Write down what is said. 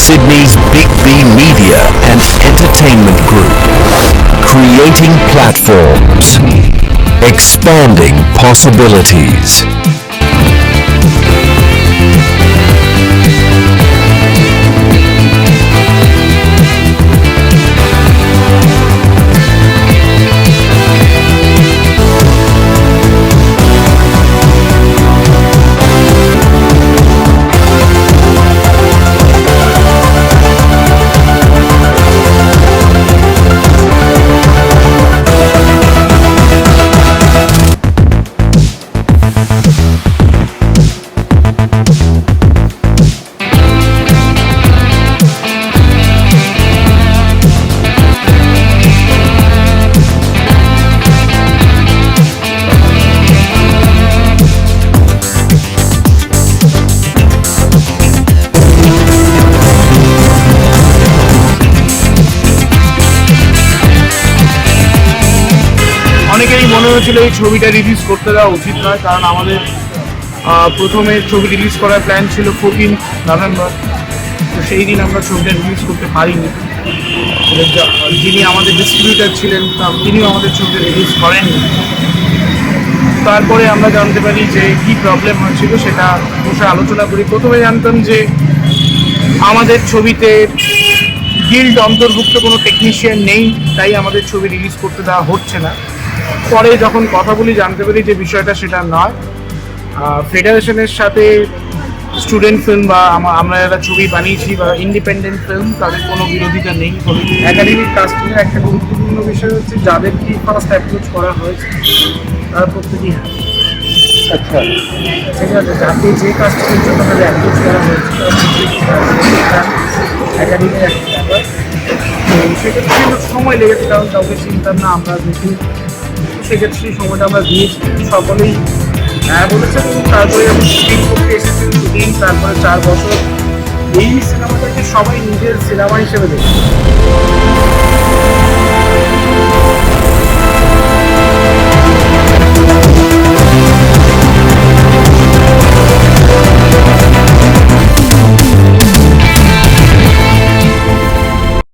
Sydney's Big B Media and Entertainment Group. Creating platforms. Expanding possibilities. অনেকেরই মনে হয়েছিল এই ছবিটা রিলিজ করতে দেওয়া উচিত নয়, কারণ আমাদের প্রথমে ছবি রিলিজ করার প্ল্যান ছিল 14 নভেম্বর। তো সেই দিন আমরা ছবিটা রিলিজ করতে পারিনি। যিনি আমাদের ডিস্ট্রিবিউটার ছিলেন তিনিও আমাদের ছবিটা রিলিজ করেননি। তারপরে আমরা জানতে পারি যে কী প্রবলেম হয়েছিল, সেটা বসে আলোচনা করি। প্রথমে জানতাম যে আমাদের ছবিতে গিল্ড অন্তর্ভুক্ত কোনো টেকনিশিয়ান নেই, তাই আমাদের ছবি রিলিজ করতে দেওয়া হচ্ছে না। পরে যখন কথা বলি জানতে পারি যে বিষয়টা সেটা নয়। ফেডারেশনের সাথে স্টুডেন্ট ফিল্ম বা আমরা যারা ছবি বানিয়েছি বা ইন্ডিপেন্ডেন্ট ফিল্ম তাদের কোনো বিরোধিতা নেই। একাডেমিক কাস্টিংয়ের একটা গুরুত্বপূর্ণ বিষয় হচ্ছে যাদেরকে ফার্স্ট অ্যাপ্রোচ করা হয়েছে তারা প্রত্যেকেই আচ্ছা ঠিক আছে, যাকে যে কাস্টিংয়ের জন্য তাদের অ্যাপ্রোচ করা হয়েছে একাডেমির একটা ব্যাপার। তো সেক্ষেত্রে কিন্তু সময় লেগেছে, কারণ কাউকে চিন্তার না আমরা দেখি। সেক্ষেত্রে সেই সময়টা আমরা দিয়েছি, সকলেই হ্যাঁ বলেছেন। এবং তারপরে আমি শুটিং করতে এসেছেন, শুটিং তারপরে 4 বছর এই সিনেমাটাকে সবাই নিজের সিনেমা হিসেবে দেখে।